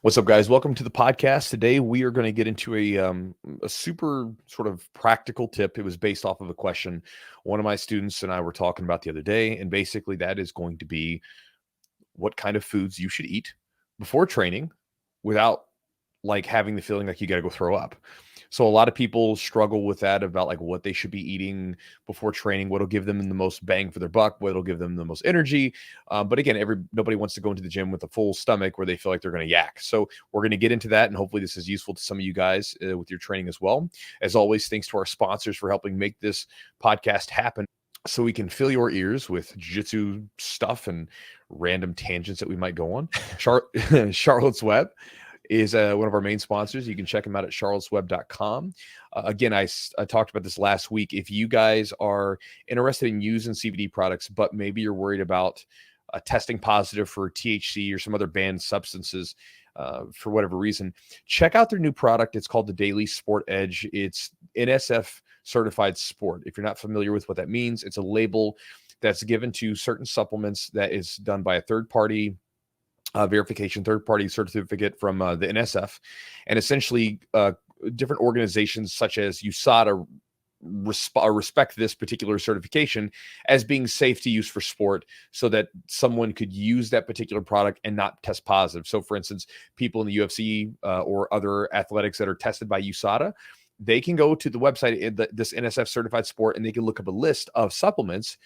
What's up, guys? Welcome to the podcast. Today, we are going to get into a super sort of practical tip. It was based off of a question one of my students and I were talking about the other day. And basically, that is going to be what kind of foods you should eat before training without like having the feeling like you got to go throw up. So a lot of people struggle with that about like what they should be eating before training, what'll give them the most bang for their buck, what'll give them the most energy. But again, nobody wants to go into the gym with a full stomach where they feel like they're going to yak. So we're going to get into that, and hopefully this is useful to some of you guys with your training as well. As always, thanks to our sponsors for helping make this podcast happen, so we can fill your ears with jiu-jitsu stuff and random tangents that we might go on. Charlotte's Web is one of our main sponsors. You can check them out at charlottesweb.com. Again, I talked about this last week. If you guys are interested in using CBD products, but maybe you're worried about testing positive for THC or some other banned substances for whatever reason, check out their new product. It's called the Daily Sport Edge. It's NSF certified sport. If you're not familiar with what that means, it's a label that's given to certain supplements that is done by a third-party verification, third-party certificate from the NSF, and essentially different organizations such as USADA respect this particular certification as being safe to use for sport, so that someone could use that particular product and not test positive. So, for instance, people in the UFC or other athletics that are tested by USADA, they can go to the website, this NSF certified sport, and they can look up a list of supplements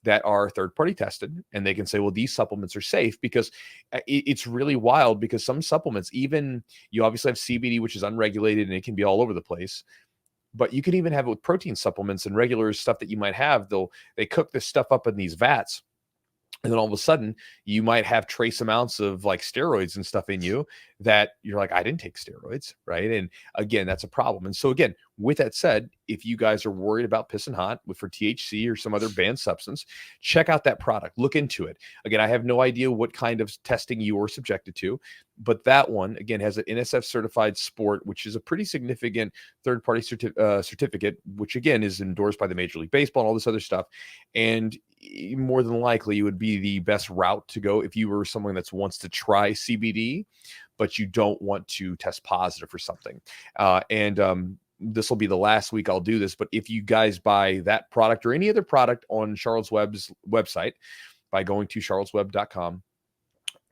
that are third-party tested, and they can say, well, these supplements are safe, because it's really wild, because some supplements, even you obviously have CBD, which is unregulated and it can be all over the place, but you can even have it with protein supplements and regular stuff that you might have. They cook this stuff up in these vats, and then all of a sudden you might have trace amounts of like steroids and stuff in you that you're like, I didn't take steroids, right? And again, that's a problem. And so again, with that said, if you guys are worried about pissing hot for THC or some other banned substance, check out that product, look into it. Again, I have no idea what kind of testing you are subjected to, but that one, again, has an NSF certified sport, which is a pretty significant third-party certificate, which again is endorsed by the Major League Baseball and all this other stuff. And more than likely, it would be the best route to go if you were someone that wants to try CBD, but you don't want to test positive for something. This will be the last week I'll do this, but if you guys buy that product or any other product on Charlotte's Web's website by going to charlottesweb.com,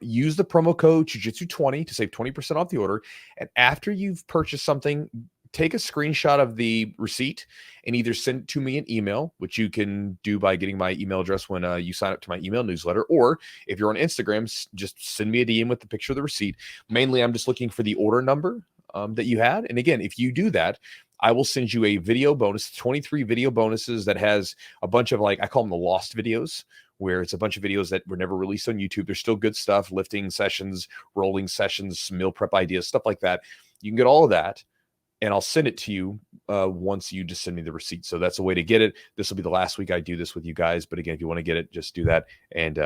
use the promo code Jiu-Jitsu20 to save 20% off the order. And after you've purchased something, take a screenshot of the receipt and either send it to me an email, which you can do by getting my email address when you sign up to my email newsletter. Or if you're on Instagram, just send me a DM with the picture of the receipt. Mainly, I'm just looking for the order number that you had. And again, if you do that, I will send you a video bonus, 23 video bonuses that has a bunch of, like, I call them the lost videos, where it's a bunch of videos that were never released on YouTube. There's still good stuff, lifting sessions, rolling sessions, meal prep ideas, stuff like that. You can get all of that, and I'll send it to you once you just send me the receipt. So that's a way to get it. This will be the last week I do this with you guys. But again, if you want to get it, just do that and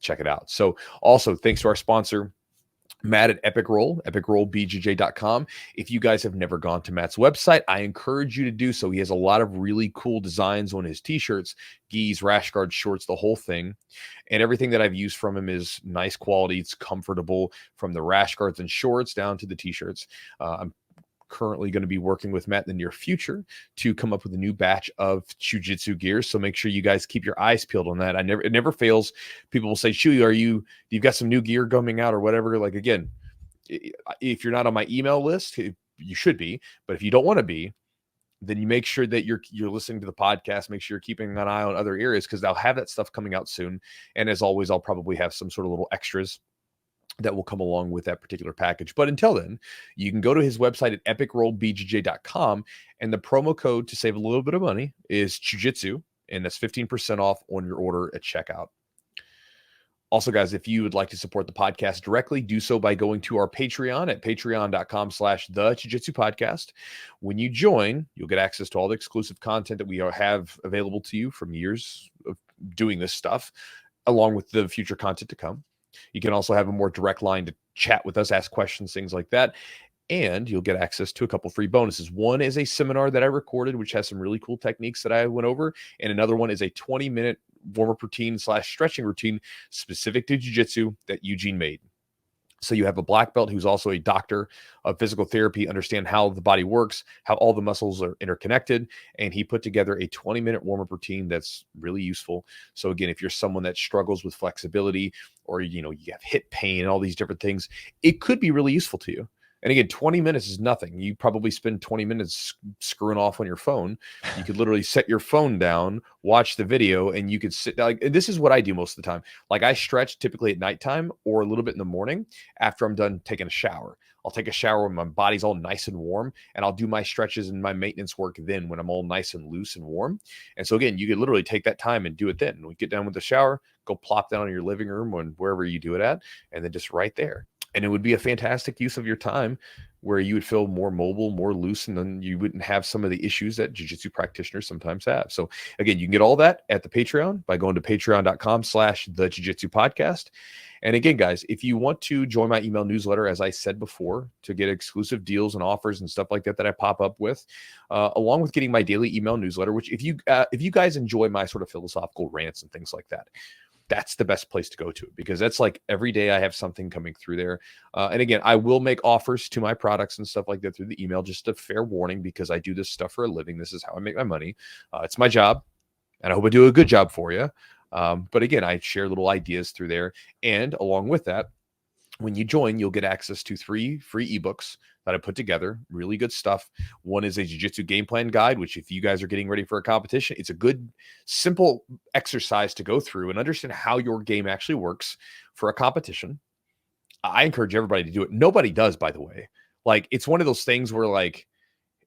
check it out. So also, thanks to our sponsor, Matt at epicrollbjj.com. If you guys have never gone to Matt's website, I encourage you to do so. He has a lot of really cool designs on his t-shirts, gis, rash guards, shorts, the whole thing. And everything that I've used from him is nice quality. It's comfortable, from the rash guards and shorts down to the t-shirts. I'm currently going to be working with Matt in the near future to come up with a new batch of Jiu-Jitsu gear. So make sure you guys keep your eyes peeled on that. It never fails. People will say, Chewy, you've got some new gear coming out or whatever. Like, again, if you're not on my email list, you should be, but if you don't want to be, then you make sure that you're listening to the podcast. Make sure you're keeping an eye on other areas, because they'll have that stuff coming out soon. And as always, I'll probably have some sort of little extras that will come along with that particular package. But until then, you can go to his website at epicrollbjj.com, and the promo code to save a little bit of money is Jiu-Jitsu, and that's 15% off on your order at checkout. Also, guys, if you would like to support the podcast directly, do so by going to our Patreon at patreon.com/the Jiu-Jitsu podcast. When you join, you'll get access to all the exclusive content that we have available to you from years of doing this stuff, along with the future content to come. You can also have a more direct line to chat with us, ask questions, things like that. And you'll get access to a couple free bonuses. One is a seminar that I recorded, which has some really cool techniques that I went over. And another one is a 20-minute warm-up routine / stretching routine specific to jiu-jitsu that Eugene made. So you have a black belt who's also a doctor of physical therapy, understand how the body works, how all the muscles are interconnected. And he put together a 20-minute warm-up routine that's really useful. So again, if you're someone that struggles with flexibility, or, you have hip pain and all these different things, it could be really useful to you. And again, 20 minutes is nothing. You probably spend 20 minutes screwing off on your phone. You could literally set your phone down, watch the video, and you could sit down. Like, and this is what I do most of the time. Like, I stretch typically at nighttime or a little bit in the morning after I'm done taking a shower. I'll take a shower when my body's all nice and warm, and I'll do my stretches and my maintenance work then when I'm all nice and loose and warm. And so again, you could literally take that time and do it then. When we get done with the shower, go plop down in your living room or wherever you do it at, and then just right there. And it would be a fantastic use of your time where you would feel more mobile, more loose, and then you wouldn't have some of the issues that jiu-jitsu practitioners sometimes have. So again, you can get all that at the Patreon by going to patreon.com/the Jiu-Jitsu podcast. And again, guys, if you want to join my email newsletter, as I said before, to get exclusive deals and offers and stuff like that I pop up with, along with getting my daily email newsletter, which if you guys enjoy my sort of philosophical rants and things like that, that's the best place to go to, because that's like every day I have something coming through there. And again, I will make offers to my products and stuff like that through the email, just a fair warning, because I do this stuff for a living. This is how I make my money. It's my job, and I hope I do a good job for you. But again, I share little ideas through there. And along with that, when you join, you'll get access to 3 free ebooks that I put together. Really good stuff. One is a jiu-jitsu game plan guide, which if you guys are getting ready for a competition, it's a good, simple exercise to go through and understand how your game actually works for a competition. I encourage everybody to do it. Nobody does, by the way. Like, it's one of those things where, like,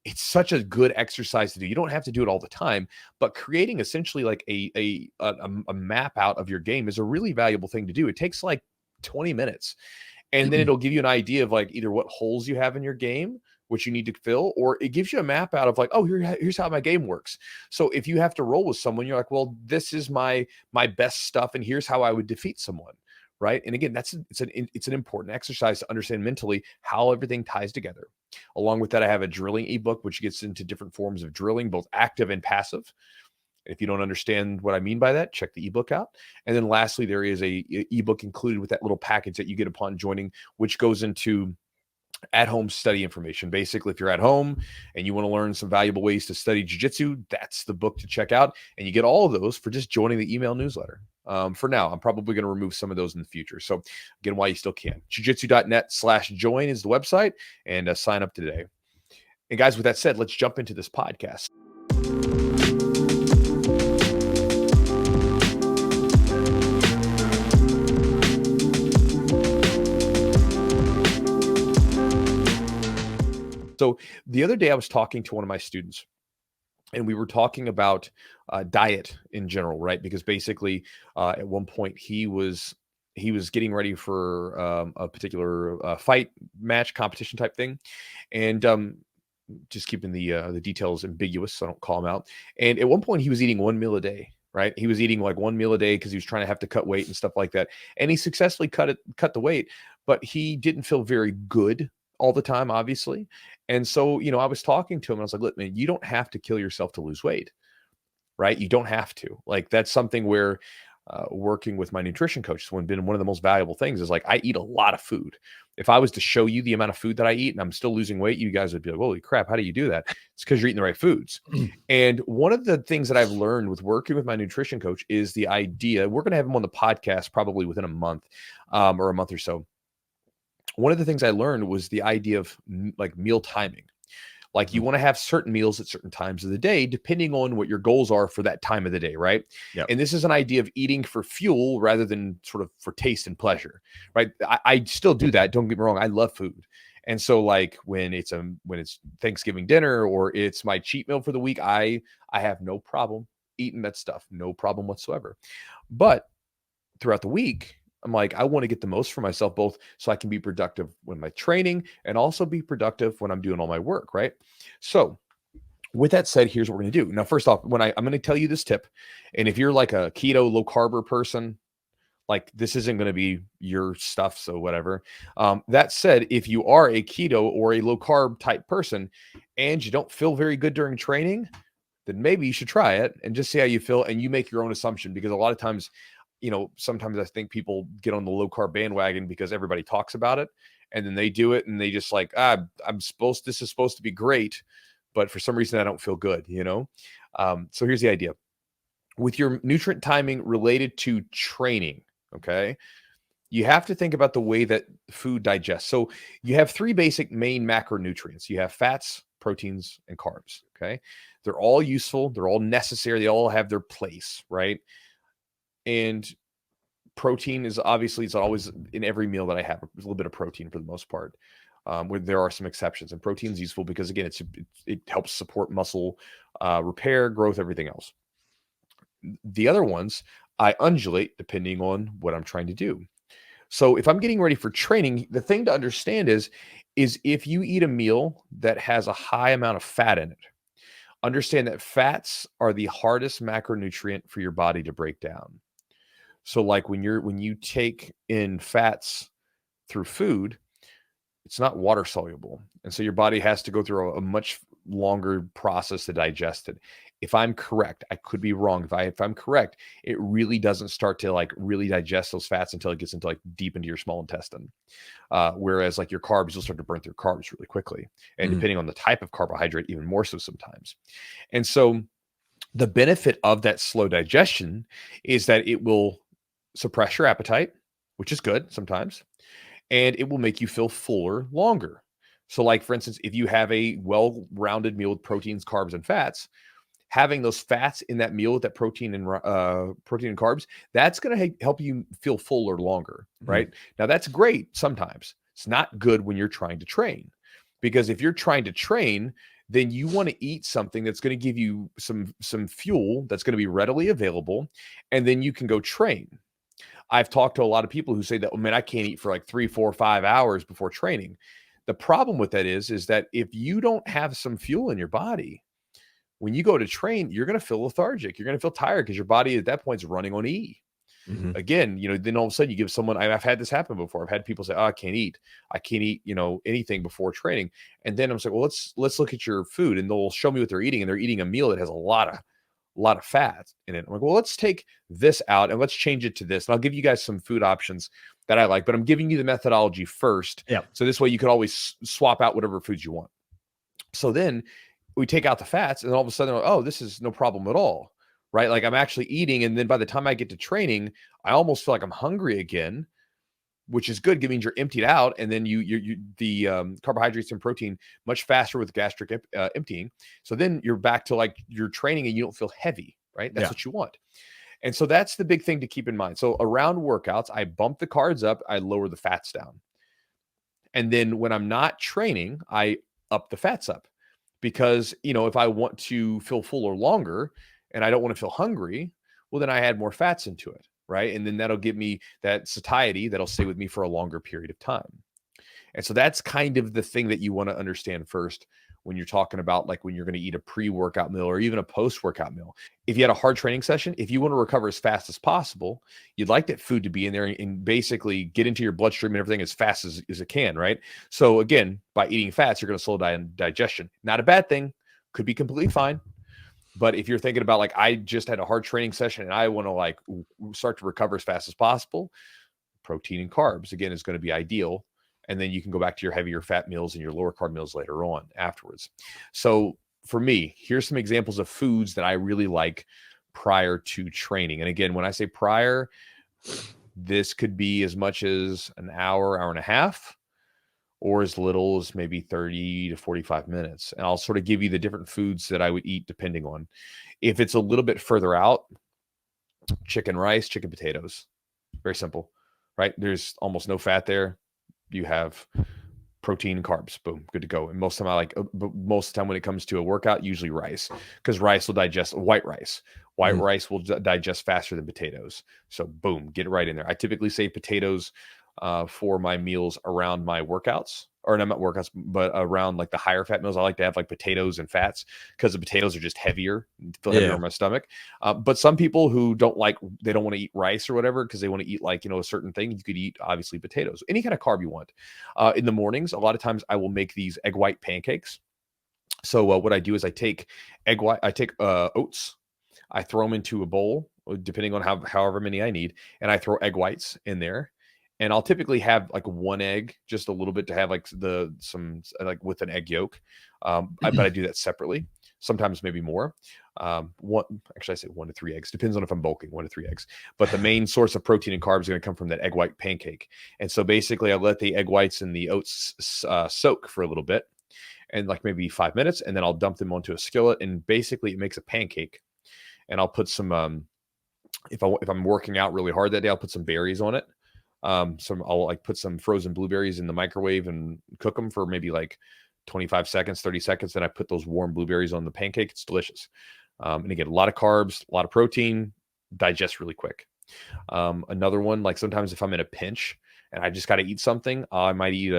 it's such a good exercise to do. You don't have to do it all the time, but creating essentially like a map out of your game is a really valuable thing to do. It takes like 20 minutes. And then it'll give you an idea of like either what holes you have in your game, which you need to fill, or it gives you a map out of like, oh, here's how my game works. So if you have to roll with someone, you're like, well, this is my best stuff, and here's how I would defeat someone, right? And again, it's an important exercise to understand mentally how everything ties together. Along with that, I have a drilling ebook, which gets into different forms of drilling, both active and passive. If you don't understand what I mean by that, check the ebook out. And then lastly, there is a ebook included with that little package that you get upon joining, which goes into at-home study information. Basically, if you're at home and you want to learn some valuable ways to study jiu-jitsu, that's the book to check out. And you get all of those for just joining the email newsletter. For now, I'm probably going to remove some of those in the future. So again, while you still can, jiu-jitsu.net/join is the website, and sign up today. And guys, with that said, let's jump into this podcast. So the other day I was talking to one of my students, and we were talking about diet in general, right? Because basically at one point he was getting ready for a particular fight match competition type thing. And just keeping the details ambiguous, so I don't call him out. And at one point he was eating 1 meal a day, right? He was eating like 1 meal a day because he was trying to have to cut weight and stuff like that. And he successfully cut the weight, but he didn't feel very good all the time, obviously. And so, I was talking to him and I was like, look, man, you don't have to kill yourself to lose weight, right? You don't have to. Like, that's something where working with my nutrition coach has been one of the most valuable things is like, I eat a lot of food. If I was to show you the amount of food that I eat and I'm still losing weight, you guys would be like, holy crap, how do you do that? It's because you're eating the right foods. And one of the things that I've learned with working with my nutrition coach is the idea, we're going to have him on the podcast probably within a month or a month or so. One of the things I learned was the idea of like meal timing. Like, you want to have certain meals at certain times of the day, depending on what your goals are for that time of the day, right? Yep. And this is an idea of eating for fuel rather than sort of for taste and pleasure, right? I still do that. Don't get me wrong. I love food. And so like when it's Thanksgiving dinner or it's my cheat meal for the week, I have no problem eating that stuff. No problem whatsoever. But throughout the week, I'm like, I want to get the most for myself, both so I can be productive when my training and also be productive when I'm doing all my work, right? So with that said, here's what we're going to do. Now, first off, I'm going to tell you this tip. And if you're like a keto, low carb person, like, this isn't going to be your stuff. So whatever. That said, if you are a keto or a low carb type person and you don't feel very good during training, then maybe you should try it and just see how you feel. And you make your own assumption, because a lot of times sometimes I think people get on the low carb bandwagon because everybody talks about it, and then they do it and they just like, this is supposed to be great, but for some reason I don't feel good. So here's the idea with your nutrient timing related to training. Okay. You have to think about the way that food digests. So you have three basic main macronutrients. You have fats, proteins, and carbs. Okay. They're all useful. They're all necessary. They all have their place, right? And protein is obviously, it's always in every meal that I have, a little bit of protein for the most part. Where there are some exceptions, and protein is useful because again, it helps support muscle repair, growth, everything else. The other ones I undulate depending on what I'm trying to do. So if I'm getting ready for training, the thing to understand is if you eat a meal that has a high amount of fat in it, understand that fats are the hardest macronutrient for your body to break down. So like when you take in fats through food, it's not water soluble. And so your body has to go through a much longer process to digest it. If I'm correct, I could be wrong. If I'm correct, it really doesn't start to like really digest those fats until it gets into like deep into your small intestine. Whereas like your carbs, you'll start to burn through carbs really quickly. And depending on the type of carbohydrate, even more so sometimes. And so the benefit of that slow digestion is that it will suppress your appetite, which is good sometimes, and it will make you feel fuller longer. So like, for instance, if you have a well-rounded meal with proteins, carbs, and fats, having those fats in that meal with that protein and carbs, that's going to help you feel fuller longer, right? Now that's great sometimes. It's not good when you're trying to train, because if you're trying to train, then you want to eat something that's going to give you some fuel that's going to be readily available, and then you can go train. I've talked to a lot of people who say that, oh man, I can't eat for like 3, 4, 5 hours before training. The problem with that is that if you don't have some fuel in your body, when you go to train, you're going to feel lethargic. You're going to feel tired because your body at that point is running on E. Again, then all of a sudden you give someone, I've had this happen before. I've had people say, oh, I can't eat, anything before training. And then I'm like, well, let's look at your food, and they'll show me what they're eating. And they're eating a meal that has a lot of fat in it. I'm like, well, let's take this out and let's change it to this. And I'll give you guys some food options that I like, but I'm giving you the methodology first. Yeah. So this way you could always swap out whatever foods you want. So then we take out the fats, and all of a sudden, oh, this is no problem at all, right? Like I'm actually eating. And then by the time I get to training, I almost feel like I'm hungry again, which is good. It means you're emptied out. And then the carbohydrates and protein much faster with gastric emptying. So then you're back to like you're training and you don't feel heavy, right? That's what you want. And so that's the big thing to keep in mind. So around workouts, I bump the carbs up, I lower the fats down. And then when I'm not training, I up the fats up. Because, if I want to feel fuller longer and I don't want to feel hungry, well, then I add more fats into it, right? And then that'll give me that satiety that'll stay with me for a longer period of time. And so that's kind of the thing that you want to understand first when you're talking about like when you're going to eat a pre-workout meal or even a post-workout meal. If you had a hard training session, if you want to recover as fast as possible, you'd like that food to be in there and basically get into your bloodstream and everything as fast as it can, right? So again, by eating fats, you're going to slow down digestion. Not a bad thing. Could be completely fine. But if you're thinking about like, I just had a hard training session and I want to like start to recover as fast as possible, protein and carbs, again, is going to be ideal. And then you can go back to your heavier fat meals and your lower carb meals later on afterwards. So for me, here's some examples of foods that I really like prior to training. And again, when I say prior, this could be as much as an hour, hour and a half, or as little as maybe 30 to 45 minutes. And I'll sort of give you the different foods that I would eat depending on. If it's a little bit further out, chicken rice, chicken potatoes. Very simple, right? There's almost no fat there. You have protein and carbs, boom, good to go. And most of the time when it comes to a workout, usually rice, because rice will digest white rice. White rice will digest faster than potatoes. So boom, get it right in there. I typically say potatoes for my meals around my workouts, or not workouts, but around like the higher fat meals. I like to have like potatoes and fats because the potatoes are just heavier, feel heavier on my stomach. But some people who they don't want to eat rice or whatever because they want to eat like, a certain thing, you could eat obviously potatoes, any kind of carb you want. In the mornings, a lot of times I will make these egg white pancakes. So what I do is I take oats, I throw them into a bowl depending on however many I need, and I throw egg whites in there. And I'll typically have like one egg, just a little bit to have like some like with an egg yolk. But I do that separately. Sometimes maybe more. Actually, I say 1 to 3 eggs. Depends on if I'm bulking, 1 to 3 eggs. But the main source of protein and carbs is going to come from that egg white pancake. And so basically, I let the egg whites and the oats soak for a little bit, and like maybe 5 minutes, and then I'll dump them onto a skillet, and basically it makes a pancake. And I'll put some if I'm working out really hard that day, I'll put some berries on it. I'll like put some frozen blueberries in the microwave and cook them for maybe like 25 seconds, 30 seconds. Then I put those warm blueberries on the pancake. It's delicious. And again, a lot of carbs, a lot of protein, digest really quick. Another one, like sometimes if I'm in a pinch and I just got to eat something, I might eat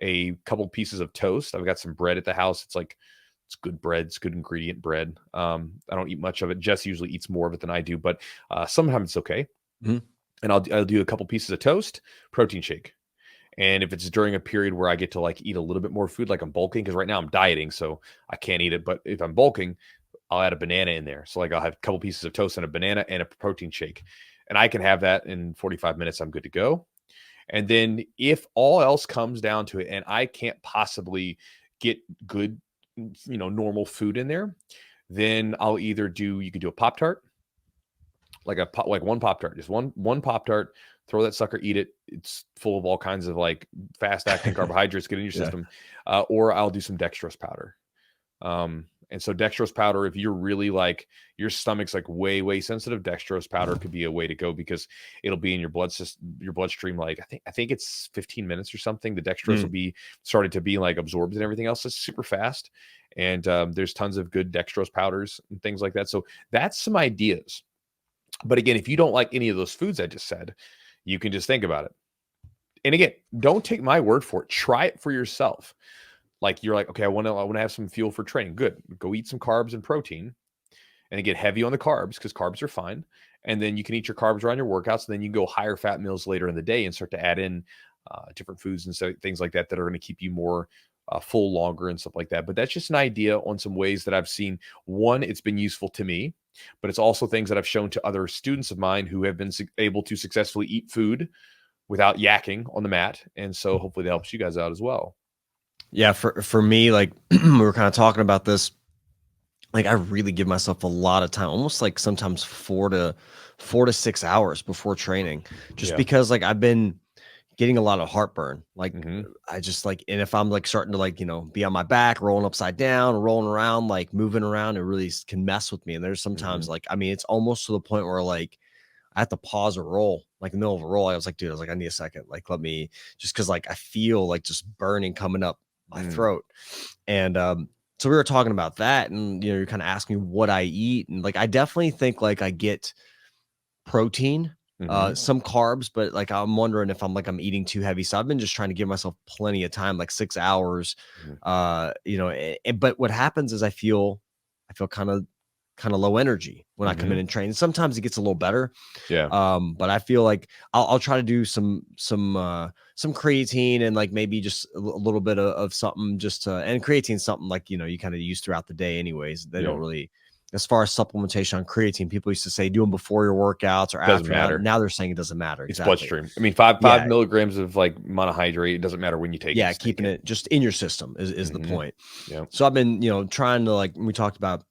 a couple pieces of toast. I've got some bread at the house. It's good bread. It's good ingredient bread. I don't eat much of it. Jess usually eats more of it than I do, but sometimes it's okay. Mm-hmm. And I'll do a couple pieces of toast, protein shake. And if it's during a period where I get to like eat a little bit more food, like I'm bulking, because right now I'm dieting, so I can't eat it. But if I'm bulking, I'll add a banana in there. So like I'll have a couple pieces of toast and a banana and a protein shake. And I can have that in 45 minutes. I'm good to go. And then if all else comes down to it and I can't possibly get good, normal food in there, then I'll either you could do a Pop-Tart. Like one Pop-Tart, just one Pop-Tart, throw that sucker, eat it. It's full of all kinds of like fast acting carbohydrates, get in your system. Or I'll do some dextrose powder. And so dextrose powder, if you're really like your stomach's like way, way sensitive, dextrose powder could be a way to go, because it'll be in your bloodstream. Like I think it's 15 minutes or something. The dextrose will be started to be like absorbed and everything else. It's super fast. And there's tons of good dextrose powders and things like that. So that's some ideas. But again, if you don't like any of those foods I just said, you can just think about it. And again, don't take my word for it. Try it for yourself. Like you're like, okay, I want to have some fuel for training. Good. Go eat some carbs and protein and get heavy on the carbs, because carbs are fine. And then you can eat your carbs around your workouts. And then you can go higher fat meals later in the day and start to add in different foods and so things like that are going to keep you more full longer and stuff like that. But that's just an idea on some ways that I've seen. One, it's been useful to me, but it's also things that I've shown to other students of mine who have been able to successfully eat food without yakking on the mat. And so hopefully that helps you guys out as well. Yeah. For me, like we were kind of talking about this, like I really give myself a lot of time, almost like sometimes 4 to 6 hours before training, just because like I've been getting a lot of heartburn. Like I just like, and if I'm like starting to like, be on my back, rolling upside down, rolling around, like moving around, it really can mess with me. And there's sometimes like, I mean, it's almost to the point where like I have to pause a roll, like in the middle of a roll. I was like, I need a second. Like, let me just, cause like I feel like just burning coming up my throat. And, so we were talking about that, and, you're kind of asking me what I eat. And like, I definitely think like I get protein, some carbs, but like I'm wondering if I'm eating too heavy. So I've been just trying to give myself plenty of time, like 6 hours. But what happens is I feel kind of low energy when I come in and train. Sometimes it gets a little better. But I feel like I'll try to do some creatine and like maybe just a little bit of something and creatine something like, you kind of use throughout the day anyways. They don't really, as far as supplementation on creatine, people used to say do them before your workouts or doesn't after. matter. Now they're saying it doesn't matter. It's bloodstream. I mean, five milligrams of like monohydrate. It doesn't matter when you take it. Yeah, keeping it just in your system is the point. Yeah. So I've been, trying to like, we talked about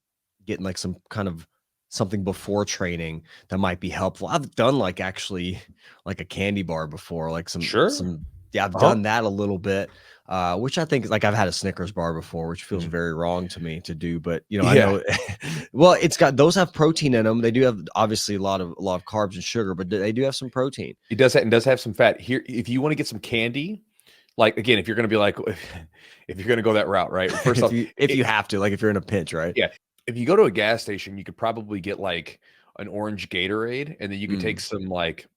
getting like some kind of something before training that might be helpful. I've done like actually like a candy bar before, like I've done that a little bit. Which I think like I've had a Snickers bar before, which feels very wrong to me to do, but I know, well, those have protein in them. They do have obviously a lot of carbs and sugar, but they do have some protein. It does have some fat here. If you want to get some candy, like again, if you're going to be like, if you're going to go that route, right? First off, if you have to, like if you're in a pinch, right? Yeah. If you go to a gas station, you could probably get like an orange Gatorade, and then you could take some like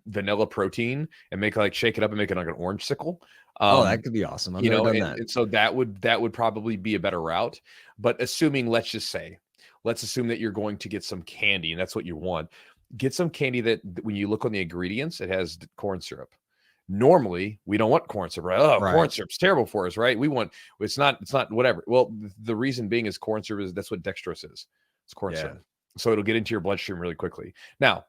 vanilla protein and shake it up and make it like an orange sickle. That could be awesome. I've never done that. And so that would probably be a better route. But let's assume that you're going to get some candy and that's what you want. Get some candy that when you look on the ingredients, it has corn syrup. Normally, we don't want corn syrup, right? Corn syrup's terrible for us, right? It's not whatever. Well, the reason being is corn syrup that's what dextrose is. It's corn syrup. So it'll get into your bloodstream really quickly. Now,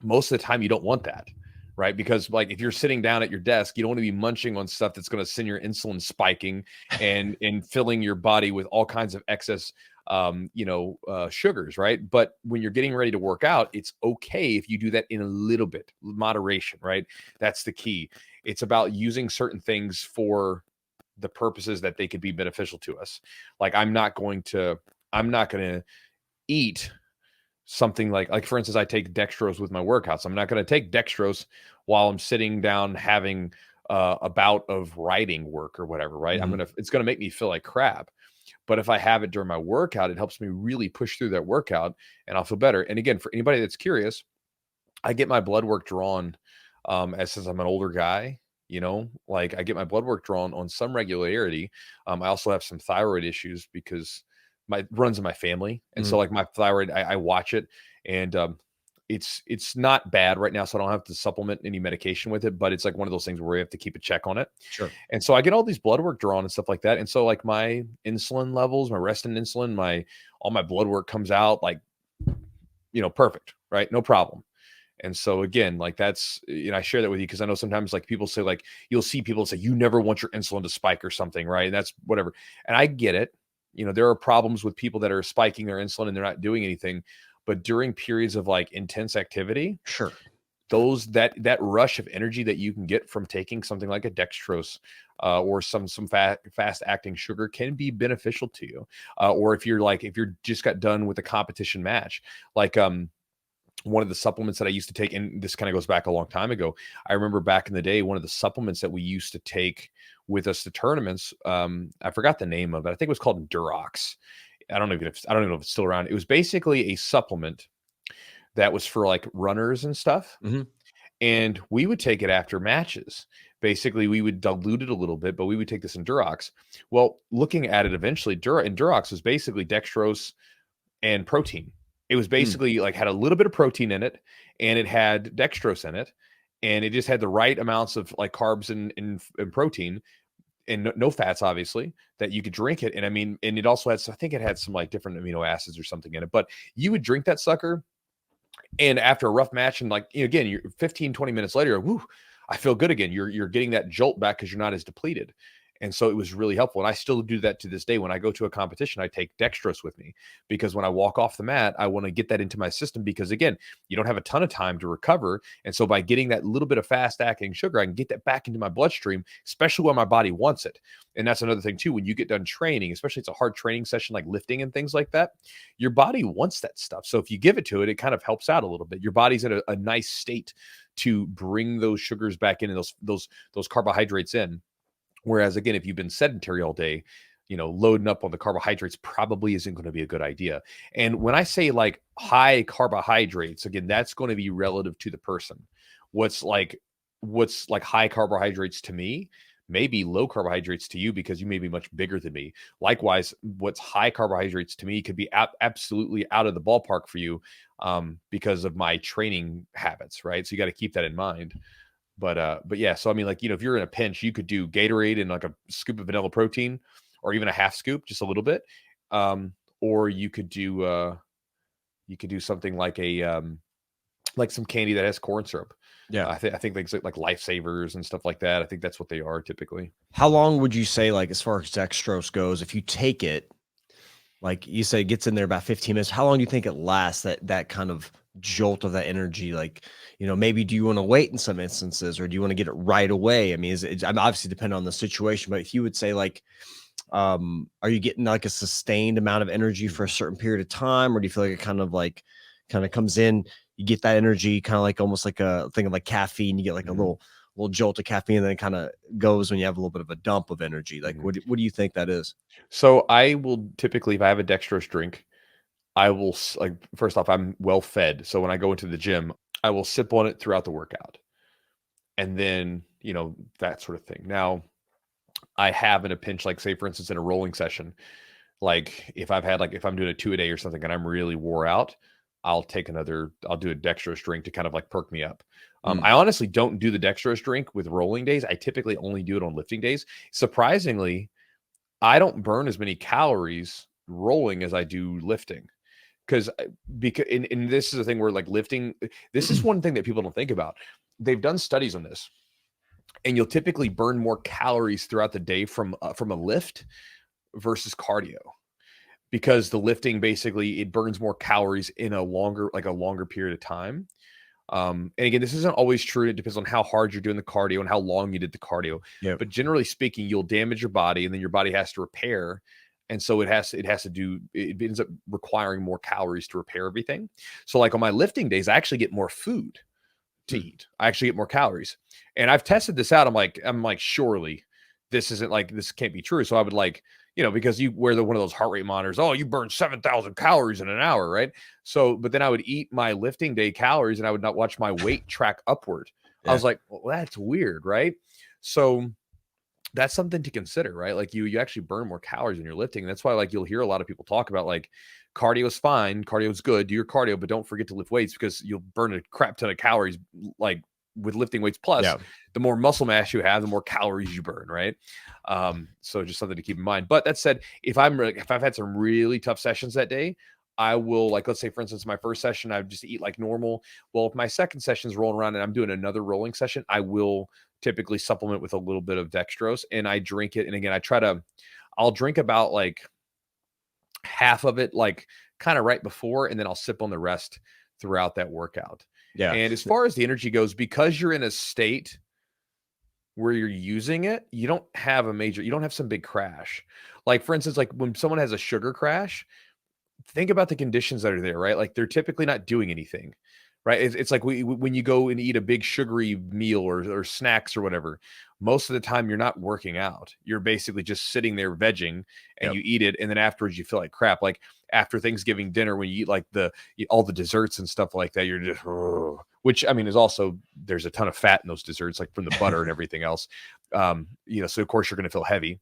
most of the time you don't want that, right? Because like if you're sitting down at your desk, you don't want to be munching on stuff that's going to send your insulin spiking and filling your body with all kinds of excess sugars, right? But when you're getting ready to work out, it's okay if you do that in a little bit moderation, right? That's the key. It's about using certain things for the purposes that they could be beneficial to us. Like I'm not going to eat something like for instance, I take dextrose with my workouts. I'm not going to take dextrose while I'm sitting down having a bout of writing work or whatever, right? Mhm. It's going to make me feel like crap. But if I have it during my workout, it helps me really push through that workout and I'll feel better. And again, for anybody that's curious, I get my blood work drawn as since I'm an older guy, like I get my blood work drawn on some regularity. I also have some thyroid issues because my runs in my family. And so Mhm. like my thyroid, I watch it and it's not bad right now. So I don't have to supplement any medication with it, but it's like one of those things where you have to keep a check on it. Sure. And so I get all these blood work drawn and stuff like that. And so like my insulin levels, my resting insulin, all my blood work comes out like, perfect, right? No problem. And so again, like that's, I share that with you because I know sometimes like people say like, you'll see people say, you never want your insulin to spike or something, right? And that's whatever. And I get it. There are problems with people that are spiking their insulin and they're not doing anything. But during periods of like intense activity, Sure. that rush of energy that you can get from taking something like a dextrose or some fast acting sugar can be beneficial to you. Or if you're just got done with a competition match, like one of the supplements that I used to take, and this kind of goes back a long time ago. I remember back in the day, one of the supplements that we used to take with us to tournaments, I forgot the name of it. I think it was called Durox. I don't even know if it's still around. It was basically a supplement that was for like runners and stuff. Mhm. And we would take it after matches. Basically, we would dilute it a little bit, but we would take this in Durox. Well, looking at it eventually, Durox was basically dextrose and protein. It was Mm. basically like had a little bit of protein in it and it had dextrose in it. And it just had the right amounts of like carbs and protein and no fats, obviously, that you could drink it. And I mean, and it also had, I think it had some like different amino acids or something in it, but you would drink that sucker. And after a rough match and like, again, you're 15, 20 minutes later, whoo, I feel good again. You're getting that jolt back because you're not as depleted. And so it was really helpful. And I still do that to this day. When I go to a competition, I take dextrose with me because when I walk off the mat, I want to get that into my system because again, you don't have a ton of time to recover. And so by getting that little bit of fast acting sugar, I can get that back into my bloodstream, especially when my body wants it. And that's another thing too. When you get done training, especially it's a hard training session like lifting and things like that, your body wants that stuff. So if you give it to it, it kind of helps out a little bit. Your body's in a nice state to bring those sugars back in and those carbohydrates in. Whereas again, if you've been sedentary all day, loading up on the carbohydrates probably isn't going to be a good idea. And when I say like high carbohydrates, again, that's going to be relative to the person. What's like high carbohydrates to me may be low carbohydrates to you because you may be much bigger than me. Likewise, what's high carbohydrates to me could be absolutely out of the ballpark for you because of my training habits, right? So you got to keep that in mind. But yeah, so I mean, like, if you're in a pinch, you could do Gatorade and like a scoop of vanilla protein or even a half scoop, just a little bit. Or you could do something like like some candy that has corn syrup. Yeah. I think things like Lifesavers and stuff like that. I think that's what they are typically. How long would you say, like, as far as dextrose goes, if you take it, like you say, it gets in there about 15 minutes, how long do you think it lasts, that kind of jolt of that energy? Like, maybe do you want to wait in some instances, or do you want to get it right away? I mean, I'm obviously depending on the situation, but if you would say like, are you getting like a sustained amount of energy for a certain period of time, or do you feel like it kind of comes in, you get that energy, kind of like almost like a thing of like caffeine, you get like a Mhm. little jolt of caffeine, and then it kind of goes when you have a little bit of a dump of energy? Like, Mhm. what do you think that is? So I will typically, if I have a dextrose drink, I will like first off, I'm well fed. So when I go into the gym, I will sip on it throughout the workout. And then, that sort of thing. Now, I have in a pinch, like say for instance, in a rolling session, like if I'm doing a 2 a day or something and I'm really wore out, I'll do a dextrose drink to kind of like perk me up. Mm. I honestly don't do the dextrose drink with rolling days. I typically only do it on lifting days. Surprisingly, I don't burn as many calories rolling as I do lifting because and this is the thing where like lifting, this is one thing that people don't think about. They've done studies on this, and you'll typically burn more calories throughout the day from a lift versus cardio, because the lifting basically it burns more calories in a longer period of time. And again, this isn't always true. It depends on how hard you're doing the cardio and how long you did the cardio. Yep. But generally speaking, you'll damage your body, and then your body has to repair. And so it ends up requiring more calories to repair everything. So like on my lifting days, I actually get more food to eat. I actually get more calories. And I've tested this out. I'm like, surely this can't be true. So I would because you wear one of those heart rate monitors. Oh, you burn 7,000 calories in an hour, right? So, but then I would eat my lifting day calories, and I would not watch my weight track upward. Yeah. I was like, well, that's weird, right? So that's something to consider, right? Like you actually burn more calories when you're lifting. And that's why you'll hear a lot of people talk about cardio is fine, cardio is good, do your cardio, but don't forget to lift weights, because you'll burn a crap ton of calories with lifting weights. Plus, the more muscle mass you have, the more calories you burn, right? So just something to keep in mind. But that said, if I've had some really tough sessions that day, I will, let's say, for instance, my first session, I just eat like normal. Well, if my second session is rolling around and I'm doing another rolling session, I will typically supplement with a little bit of dextrose, and I drink it. And again, I'll drink about half of it, kind of right before, and then I'll sip on the rest throughout that workout. Yeah. And as far as the energy goes, because you're in a state where you're using it, you don't have some big crash. Like for instance, when someone has a sugar crash, think about the conditions that are there, right? They're typically not doing anything, right? It's like when you go and eat a big sugary meal or snacks or whatever, most of the time you're not working out. You're basically just sitting there vegging, and you eat it, and then afterwards you feel like crap. Like after Thanksgiving dinner, when you eat all the desserts and stuff like that, you're just, which I mean is also, there's a ton of fat in those desserts, from the butter and everything else. So of course you're going to feel heavy.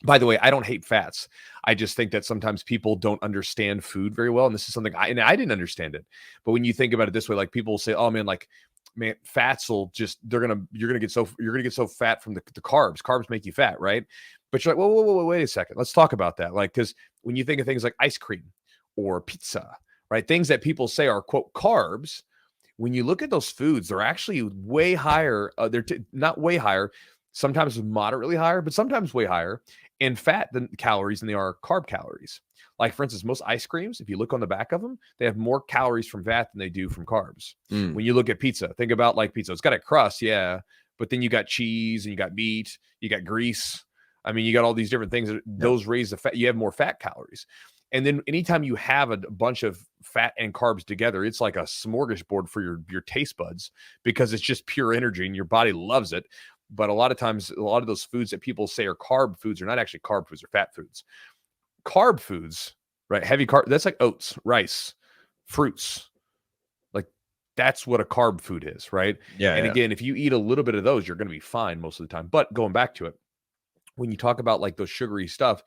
By the way, I don't hate fats. I just think that sometimes people don't understand food very well. And this is something I didn't understand it. But when you think about it this way, people will say, oh man, fats will just, you're going to get so fat from the carbs. Carbs make you fat, right? But you're like, whoa, wait a second. Let's talk about that. Because when you think of things like ice cream or pizza, right? Things that people say are, quote, carbs. When you look at those foods, they're actually way higher. Not way higher, sometimes moderately higher, but sometimes way higher in fat than calories than they are carb calories. Like for instance, most ice creams, if you look on the back of them, they have more calories from fat than they do from carbs. When you look at pizza, think about pizza. It's got a crust, yeah, but then you got cheese and you got meat, you got grease. I mean, you got all these different things. Those raise the fat. You have more fat calories. And then anytime you have a bunch of fat and carbs together, it's like a smorgasbord for your taste buds, because it's just pure energy and your body loves it. But a lot of times, a lot of those foods that people say are carb foods are not actually carb foods, or fat foods. Carb foods, right? Heavy carb, that's like oats, rice, fruits. That's what a carb food is, right? Yeah. And again, if you eat a little bit of those, you're going to be fine most of the time. But going back to it, when you talk about those sugary stuff,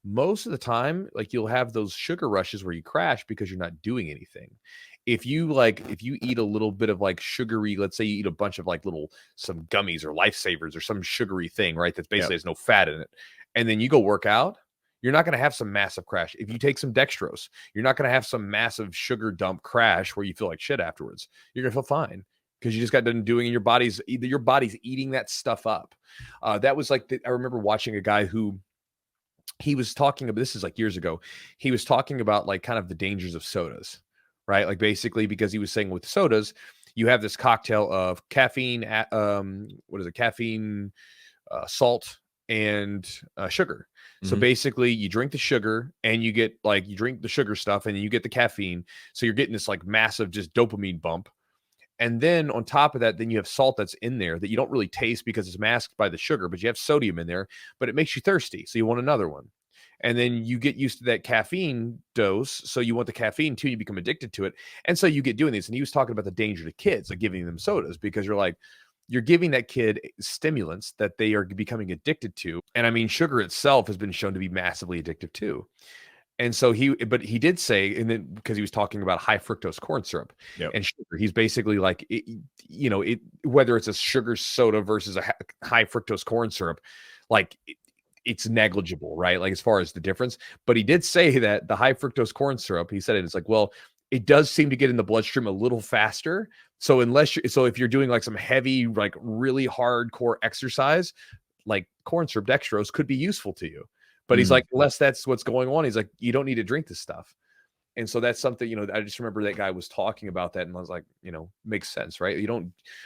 most of the time, you'll have those sugar rushes where you crash because you're not doing anything. If you eat a little bit of sugary, let's say you eat a bunch of some gummies or lifesavers or some sugary thing, right? That's basically has no fat in it. And then you go work out, you're not going to have some massive crash. If you take some dextrose, you're not going to have some massive sugar dump crash where you feel like shit afterwards. You're going to feel fine, because you just got done doing, and your body's eating that stuff up. That was I remember watching a guy who, he was talking about, this is years ago, he was talking about kind of the dangers of sodas, right? Basically, because he was saying with sodas, you have this cocktail of caffeine, caffeine, salt, and sugar. So basically you drink the sugar and you get you drink the sugar stuff and then you get the caffeine. So you're getting this massive just dopamine bump. And then on top of that, then you have salt that's in there that you don't really taste because it's masked by the sugar, but you have sodium in there, but it makes you thirsty. So you want another one. And then you get used to that caffeine dose. So you want the caffeine too. You become addicted to it. And so you get doing these. And he was talking about the danger to kids, giving them sodas, because you're giving that kid stimulants that they are becoming addicted to. And I mean, sugar itself has been shown to be massively addictive too. And so he did say, and then because he was talking about high fructose corn syrup and sugar, he's basically whether it's a sugar soda versus a high fructose corn syrup, it's negligible, right? Like as far as the difference. But he did say that the high fructose corn syrup, he said it's like, well, it does seem to get in the bloodstream a little faster. So if you're doing like some heavy, like really hardcore exercise, like corn syrup, dextrose could be useful to you. But he's like, unless that's what's going on, he's like, you don't need to drink this stuff. And so that's something, I just remember that guy was talking about that, and I was like, makes sense, right?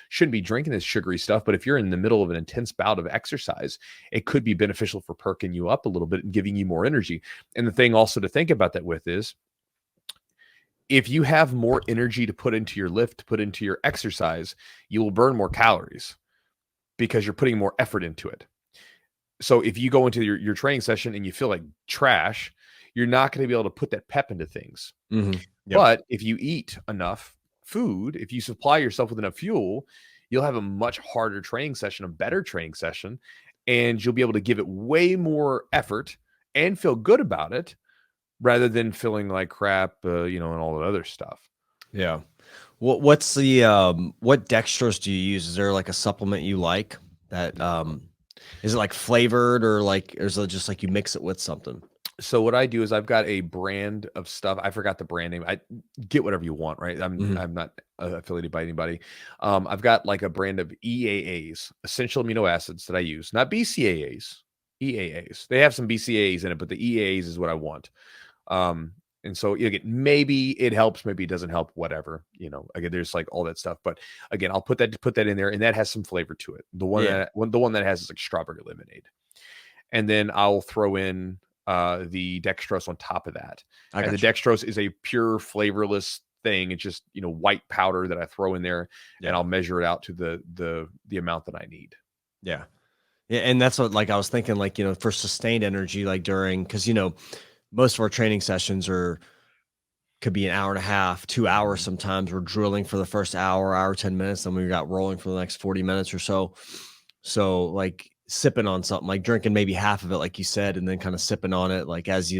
Shouldn't be drinking this sugary stuff, but if you're in the middle of an intense bout of exercise, it could be beneficial for perking you up a little bit and giving you more energy. And the thing also to think about that with is, if you have more energy to put into your lift, to put into your exercise, you will burn more calories because you're putting more effort into it. So if you go into your training session and you feel like trash, you're not going to be able to put that pep into things. Yep. But if you eat enough food, if you supply yourself with enough fuel, you'll have a much harder training session, a better training session, and you'll be able to give it way more effort and feel good about it rather than feeling like crap, and all that other stuff. Yeah. What's the what dextrose do you use? Is there like a supplement you like that is it like flavored, or is it just like you mix it with something? So what I do is I've got a brand of stuff. I forgot the brand name. I get whatever you want, right? I'm not affiliated by anybody. I've got like a brand of EAAs, essential amino acids, that I use, not BCAAs, EAAs. They have some BCAAs in it, but the EAAs is what I want. And so maybe it helps, maybe it doesn't help, whatever, again, there's like all that stuff. But again, I'll put that in there, and that has some flavor to it. The one that has is like strawberry lemonade. And then I'll throw in the dextrose on top of that. And the dextrose is a pure flavorless thing. It's just, white powder that I throw in there, and I'll measure it out to the amount that I need. Yeah. Yeah. And that's what, I was thinking, for sustained energy, because, most of our training sessions could be an hour and a half, 2 hours. Sometimes we're drilling for the first hour, 10 minutes. Then we got rolling for the next 40 minutes or so. So sipping on something, like drinking maybe half of it, like you said, and then kind of sipping on it, as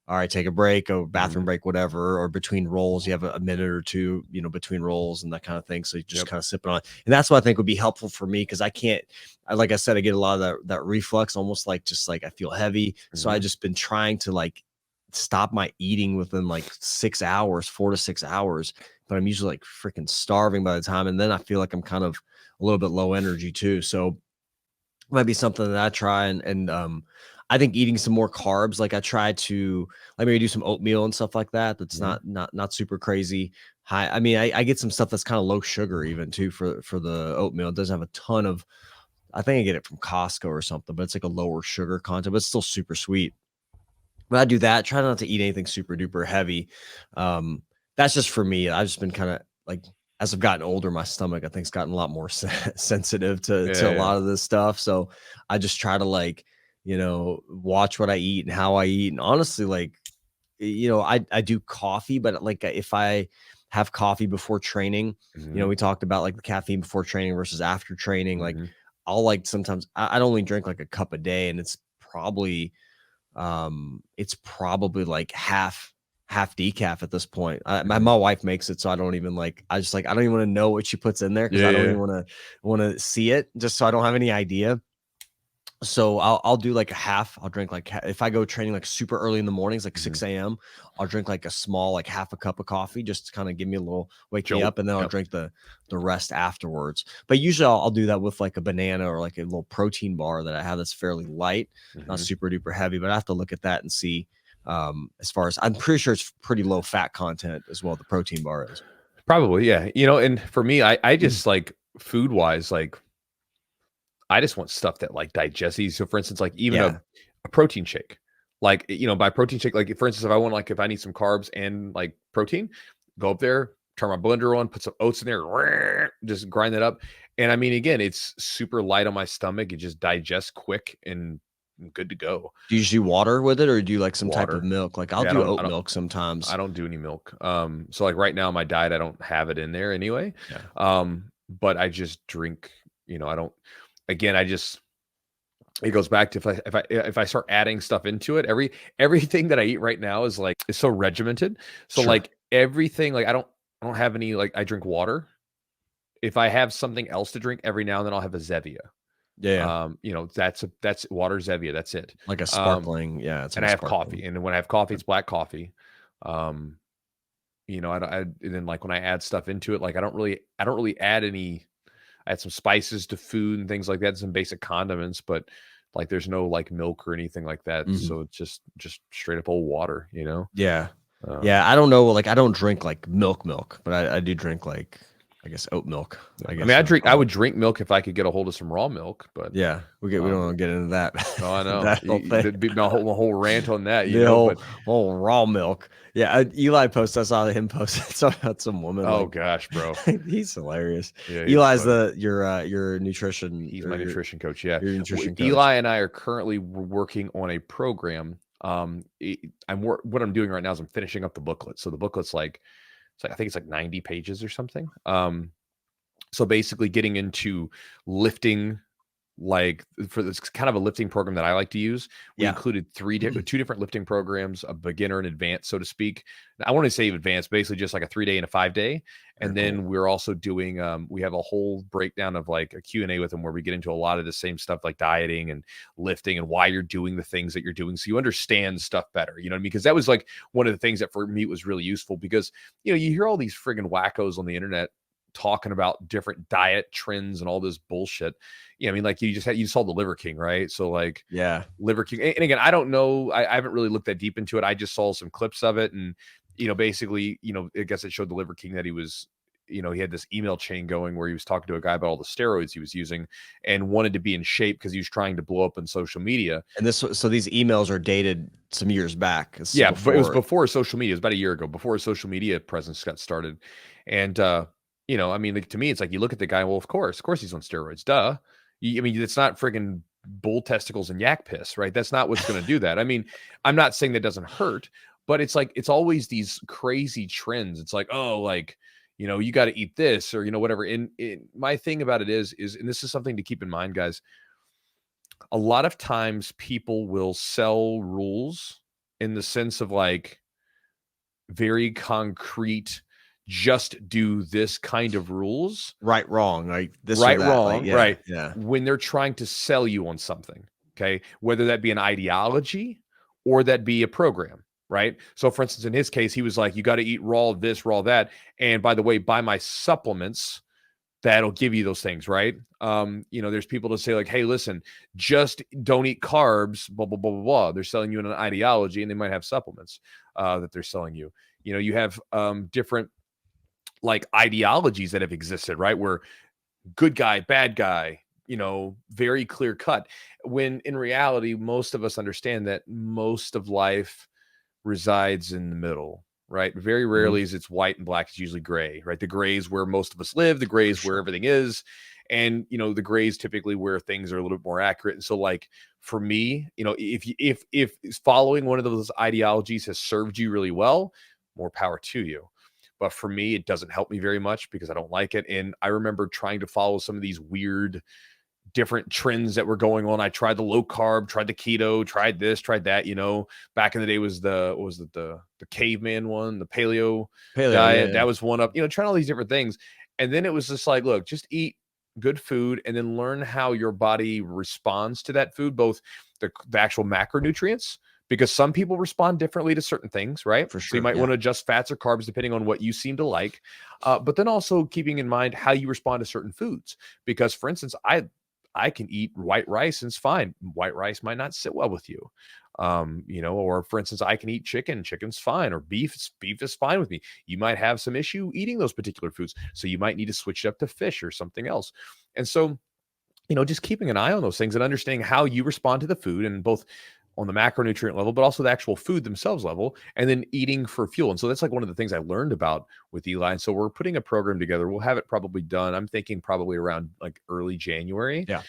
all right, take a break, a bathroom break, whatever, or between rolls, you have a minute or two, between rolls and that kind of thing. So you just kind of sipping on it. And that's what I think would be helpful for me, because like I said, I get a lot of that reflux, almost I feel heavy. So I just been trying to stop my eating within 6 hours, 4 to 6 hours, but I'm usually freaking starving by the time. And then I feel like I'm kind of a little bit low energy too. So it might be something that I try. And I think eating some more carbs, I try to maybe do some oatmeal and stuff like that. That's not super crazy high. I mean, I get some stuff that's kind of low sugar even too for the oatmeal. It doesn't have a ton of, I think I get it from Costco or something, but it's a lower sugar content, but it's still super sweet. But I do that. Try not to eat anything super duper heavy. That's just for me. I've just been kind of as I've gotten older, my stomach, I think, has gotten a lot more sensitive to a lot of this stuff. So I just try to watch what I eat and how I eat. And honestly, I do coffee, but if I have coffee before training, we talked about the caffeine before training versus after training. I'll sometimes I'd only drink a cup a day, and it's probably half decaf at this point. My wife makes it, so I don't even I don't even want to know what she puts in there, because I don't even want to see it, just so I don't have any idea. So I'll do a half. I'll drink if I go training super early in the mornings, 6 a.m., I'll drink a small half a cup of coffee, just to kind of give me a little wake me up, and then I'll drink the rest afterwards. But usually I'll do that with a banana or a little protein bar that I have that's fairly light, not super duper heavy. But I have to look at that and see. As far as I'm pretty sure it's pretty low fat content as well. The protein bar is probably, yeah. And for me, I just food wise, I just want stuff that digests easy. So for instance, even a protein shake, by protein shake, for instance, if I want, if I need some carbs and protein, go up there, turn my blender on, put some oats in there, just grind that up. And I mean, again, it's super light on my stomach. It just digests quick and good to go. Do you usually water with it, or do you some type of milk? I'll do oat milk sometimes. I don't do any milk. So right now my diet, I don't have it in there anyway. But I just drink, I don't, again, it goes back to if I start adding stuff into it, everything that I eat right now is so regimented. So everything, I don't have any, I drink water. If I have something else to drink, every now and then I'll have a Zevia. Yeah. That's water Zevia. That's it. Like a sparkling. Yeah. It's And like I a have sparkling. coffee. And when I have coffee, it's black coffee. And then like when I add stuff into it, like I don't really add any. I add some spices to food and things like that, some basic condiments, but like there's no like milk or anything like that. Mhm. So it's just straight up old water, Yeah. Um, Yeah. I don't know. Like, I don't drink like milk, but I do drink like, I guess, oat milk, I I guess mean, you would I call would it. drink milk if I could get a hold of some raw milk, but Yeah. We don't um, want to get into that, no, I know that whole thing. there'd be my whole rant on that, The but whole raw milk. Yeah, Eli post. I saw him post something about some woman. oh Like, gosh, bro, he's hilarious. yeah, he's Eli's funny. your nutrition He's or my nutrition coach. Yeah, your nutrition coach. Eli and I are currently working on a program. What I'm doing right now is I'm finishing up the booklet. So the booklet's like, I think it's like 90 pages or something. So basically getting into lifting, like for this kind of a lifting program that I like to use, we Yeah. included two different lifting programs, a beginner and advanced, so to speak. I want to say advanced, basically just like a 3-day and a 5-day. Very And cool. then we're also doing, we have a whole breakdown of like a Q&A with them where we get into a lot of the same stuff like dieting and lifting and why you're doing the things that you're doing. So you understand stuff better, you know what I mean? Because that was like one of the things that for me was really useful because, you hear all these friggin' wackos on the internet talking about different diet trends and all this bullshit. I mean, like you saw the Liver King, right? So like Yeah. Liver King, and again, I don't know, I haven't really looked that deep into it. I just saw some clips of it, and basically, I guess it showed the Liver King that he was, he had this email chain going where he was talking to a guy about all the steroids he was using and wanted to be in shape because he was trying to blow up on social media. And so these emails are dated some years back. Yeah, but it was before social media. It was about a year ago, before his social media presence got started. And I mean, like, to me, it's like you look at the guy. Well, of course he's on steroids. Duh. I mean, it's not friggin' bull testicles and yak piss, right? That's not what's going to do that. I mean, I'm not saying that doesn't hurt, but it's like it's always these crazy trends. It's like, oh, like you got to eat this or whatever. And my thing about it is, and this is something to keep in mind, guys. A lot of times, people will sell rules in the sense of like very concrete, just do this kind of rules. Right, wrong, like this or Right, that. Like, wrong, yeah, right. yeah, When they're trying to sell you on something, okay? Whether that be an ideology or that be a program, right? So for instance, in his case, he was like, you got to eat raw this, raw that. And by the way, buy my supplements that'll give you those things, right? There's people to say like, hey, listen, just don't eat carbs, blah, blah, blah, blah, blah. They're selling you an ideology and they might have supplements that they're selling you. You have different like ideologies that have existed, right? Where good guy, bad guy, very clear cut. When in reality, most of us understand that most of life resides in the middle, right? Very mhm, rarely is it's white and black. It's usually gray, right? The gray is where most of us live. The gray for is where sure. everything is. And, the gray is typically where things are a little bit more accurate. And so like for me, if following one of those ideologies has served you really well, more power to you. But for me, it doesn't help me very much because I don't like it. And I remember trying to follow some of these weird different trends that were going on. I tried the low carb, tried the keto, tried this, tried that. Back in the day was the caveman one, the paleo Paleo, yeah, diet. yeah, That was one up. Trying all these different things, and then it was just like, look, just eat good food, and then learn how your body responds to that food, both the actual macronutrients. Because some people respond differently to certain things, right? for So you sure, might yeah. want to adjust fats or carbs depending on what you seem to like, but then also keeping in mind how you respond to certain foods. Because, for instance, I can eat white rice and it's fine. White rice might not sit well with you. Or for instance, I can eat chicken. Chicken's fine. Or beef is fine with me. You might have some issue eating those particular foods. So you might need to switch it up to fish or something else. And so, just keeping an eye on those things and understanding how you respond to the food and both on the macronutrient level, but also the actual food themselves level, and then eating for fuel. And so that's like one of the things I learned about with Eli. And so we're putting a program together. We'll have it probably done. I'm thinking probably around like early January. Yeah.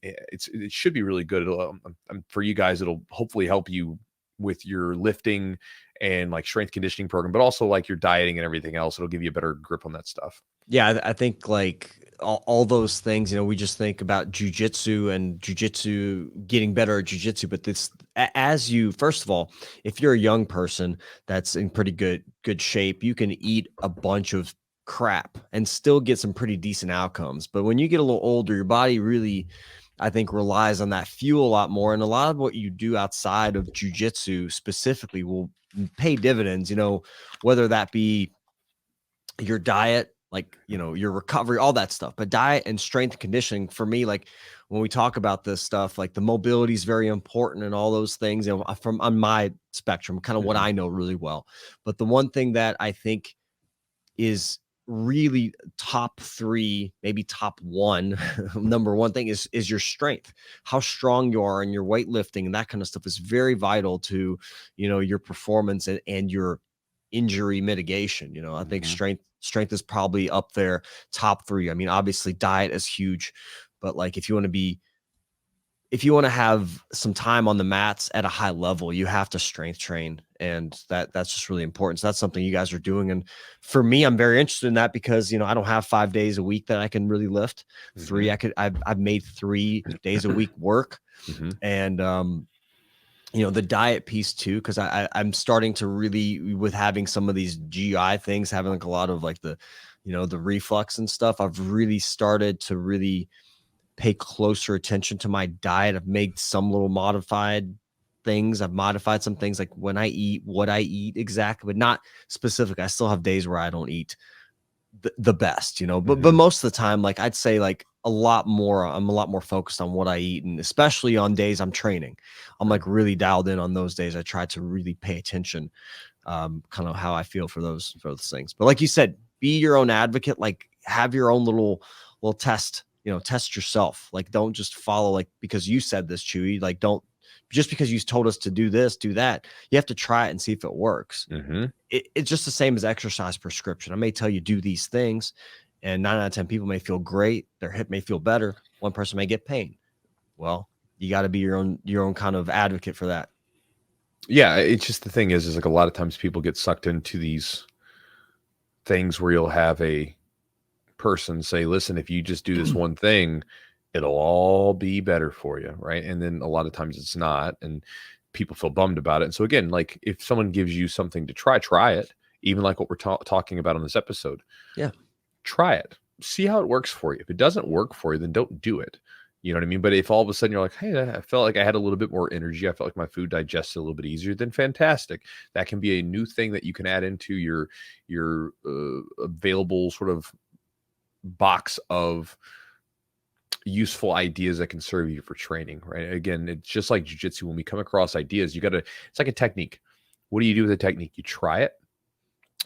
It should be really good. For you guys, it'll hopefully help you with your lifting and like strength conditioning program, but also like your dieting and everything else. It'll give you a better grip on that stuff. Yeah, I think like all those things, we just think about jujitsu and jujitsu getting better at jujitsu, but as you, first of all, if you're a young person that's in pretty good shape, you can eat a bunch of crap and still get some pretty decent outcomes. But when you get a little older, your body really I think relies on that fuel a lot more. And a lot of what you do outside of jiu-jitsu specifically will pay dividends, whether that be your diet, like, your recovery, all that stuff. But diet and strength and conditioning for me, like when we talk about this stuff, like the mobility is very important and all those things, from on my spectrum, kind of what I know really well. But the one thing that I think is really top 3, maybe top 1, number 1 thing is your strength. How strong you are in your weightlifting and that kind of stuff is very vital to, your performance and your injury mitigation. I think strength is probably up there, top 3. I mean, obviously diet is huge, but like if you want to have some time on the mats at a high level, you have to strength train, and that's just really important. So that's something you guys are doing. And for me, I'm very interested in that because, I don't have 5 days a week that I can really lift. 3, I've made 3 days a week work. And, the diet piece too, because I'm starting to really, with having some of these GI things, having like a lot of like the reflux and stuff, I've really started to really pay closer attention to my diet. I've made some little modified things. I've modified some things like when I eat, what I eat exactly, but not specific. I still have days where I don't eat the best, but most of the time, like I'd say like I'm a lot more focused on what I eat. And especially on days I'm training, I'm like really dialed in on those days. I try to really pay attention, kind of how I feel for those things. But like you said, be your own advocate, like have your own little test, test yourself. Like, don't just follow, like, because you said this, Chewy, like, don't just because you told us to do this, do that. You have to try it and see if it works. It's just the same as exercise prescription. I may tell you do these things, and 9 out of 10 people may feel great. Their hip may feel better. One person may get pain. Well, you got to be your own kind of advocate for that. Yeah, it's just the thing is like a lot of times people get sucked into these things where you'll have a person say, listen, if you just do this one thing, it'll all be better for you, right? And then a lot of times it's not, and people feel bummed about it. And so again, like if someone gives you something to try it, even like what we're talking about on this episode. Yeah. Try it. See how it works for you. If it doesn't work for you, then don't do it. You know what I mean? But if all of a sudden you're like, hey, I felt like I had a little bit more energy, I felt like my food digested a little bit easier, then fantastic. That can be a new thing that you can add into your available sort of box of useful ideas that can serve you for training, right? Again, it's just like jiu-jitsu. When we come across ideas, it's like a technique. What do you do with a technique? You try it.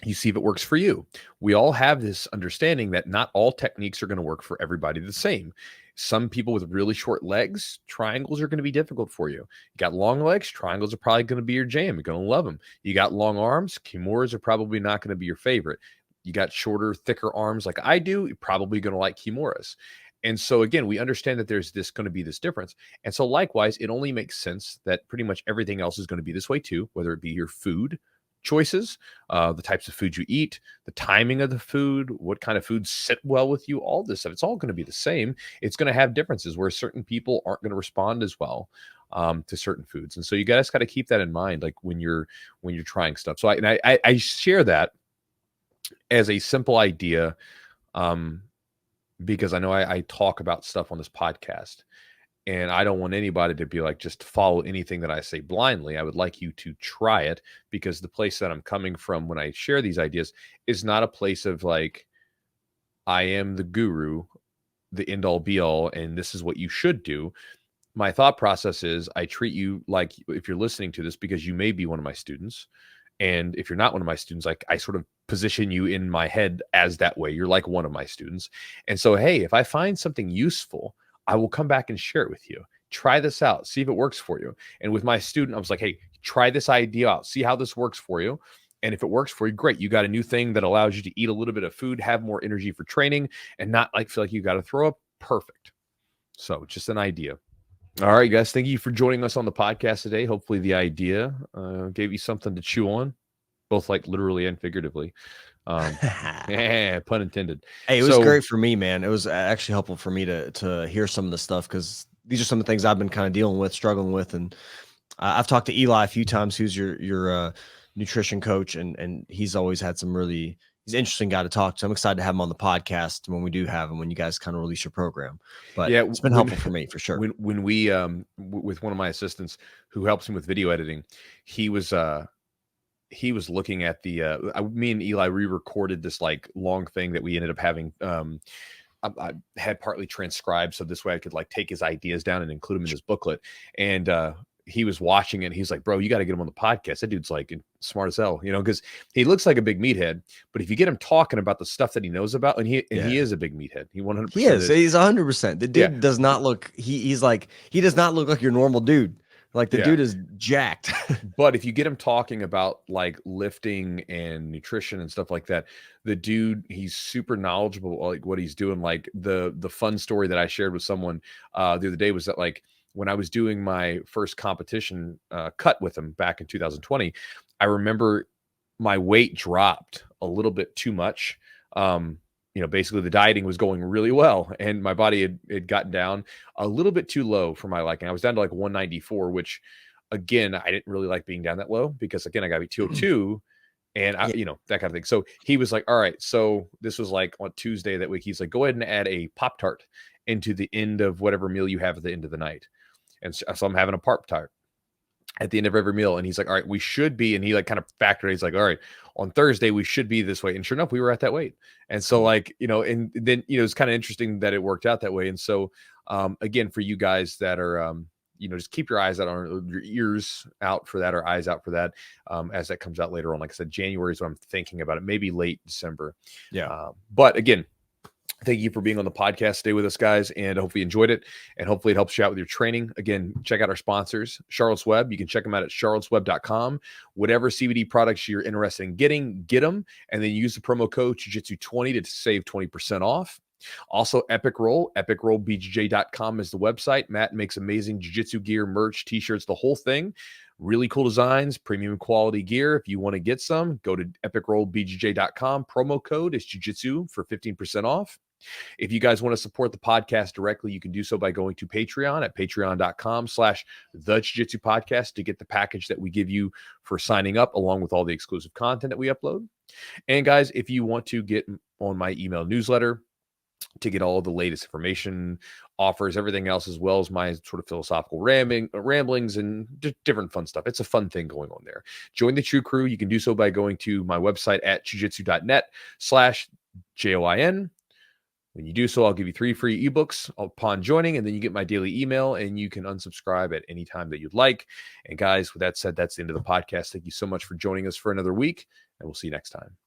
You see if it works for you. We all have this understanding that not all techniques are going to work for everybody the same. Some people with really short legs, triangles are going to be difficult for you. You got long legs, triangles are probably going to be your jam. You're going to love them. You got long arms, kimuras are probably not going to be your favorite. You got shorter, thicker arms like I do, you're probably going to like kimuras. And so again, we understand that there's going to be this difference. And so likewise, it only makes sense that pretty much everything else is going to be this way too, whether it be your food choices, the types of food you eat, the timing of the food, what kind of foods sit well with you, all this stuff. It's all going to be the same. It's going to have differences where certain people aren't going to respond as well to certain foods. And so you guys got to keep that in mind, like when you're trying stuff. So I share that as a simple idea, because I know I talk about stuff on this podcast, and I don't want anybody to be like, just follow anything that I say blindly. I would like you to try it, because the place that I'm coming from when I share these ideas is not a place of like, I am the guru, the end all be all, and this is what you should do. My thought process is I treat you like, if you're listening to this, because you may be one of my students. And if you're not one of my students, like I sort of position you in my head as that way. You're like one of my students. And so, hey, if I find something useful, I will come back and share it with you. Try this out. See if it works for you. And with my student, I was like, hey, try this idea out. See how this works for you. And if it works for you, great. You got a new thing that allows you to eat a little bit of food, have more energy for training, and not like feel like you got to throw up. Perfect. So just an idea. All right, guys. Thank you for joining us on the podcast today. Hopefully the idea gave you something to chew on, both like literally and figuratively. Yeah, pun intended. Hey, it was great for me, man. It was actually helpful for me to hear some of the stuff, because these are some of the things I've been kind of dealing with, struggling with. And I've talked to Eli a few times, who's your nutrition coach, and he's always had some really he's an interesting guy to talk to. I'm excited to have him on the podcast when we do have him, when you guys kind of release your program. But Yeah, it's been helpful for me for sure. When we with one of my assistants who helps him with video editing, he was looking at me and Eli re-recorded this like long thing that we ended up having. I had partly transcribed, so this way I could like take his ideas down and include them in this booklet. And he was watching it. And he's like, "Bro, you got to get him on the podcast. That dude's like smart as hell, you know, because he looks like a big meathead. But if you get him talking about the stuff that he knows about, and he is a big meathead. He 100%. He is. He's 100%. The dude does not look. He does not look like your normal dude. Like the dude is jacked. But if you get him talking about like lifting and nutrition and stuff like that, the dude, he's super knowledgeable, like what he's doing. Like the fun story that I shared with someone the other day was that like when I was doing my first competition cut with him back in 2020, I remember my weight dropped a little bit too much. You know, basically the dieting was going really well and my body had gotten down a little bit too low for my liking. I was down to like 194, which again, I didn't really like being down that low because again, I got to be 202 and I, you know, that kind of thing. So he was like, all right, so this was like on Tuesday that week. He's like, go ahead and add a Pop-Tart into the end of whatever meal you have at the end of the night. And so I'm having a Pop-Tart at the end of every meal. And he's like, all right, we should be. And he like kind of factored, he's like, all right, on Thursday, we should be this way. And sure enough, we were at that weight. And so like, you know, and then, you know, it's kind of interesting that it worked out that way. And so again, for you guys that are, you know, just keep your eyes out on your ears out for that or eyes out for that as that comes out later on. Like I said, January is what I'm thinking about it, maybe late December. Yeah. But again, thank you for being on the podcast. Stay with us, guys, and hopefully you enjoyed it. And hopefully it helps you out with your training. Again, check out our sponsors, Charlotte's Web. You can check them out at charlottesweb.com. Whatever CBD products you're interested in getting, get them. And then use the promo code Jiu-Jitsu20 to save 20% off. Also, Epic Roll, epicrollbjj.com is the website. Matt makes amazing jiu-jitsu gear, merch, t-shirts, the whole thing. Really cool designs, premium quality gear. If you want to get some, go to epicrollbjj.com. Promo code is Jiu-Jitsu for 15% off. If you guys want to support the podcast directly, you can do so by going to Patreon at patreon.com/the Jiu-Jitsu podcast to get the package that we give you for signing up, along with all the exclusive content that we upload. And guys, if you want to get on my email newsletter to get all the latest information, offers, everything else, as well as my sort of philosophical ramblings and different fun stuff. It's a fun thing going on there. Join the True Crew. You can do so by going to my website at jiujitsu.net/JOIN. When you do so, I'll give you 3 free ebooks upon joining, and then you get my daily email, and you can unsubscribe at any time that you'd like. And guys, with that said, that's the end of the podcast. Thank you so much for joining us for another week, and we'll see you next time.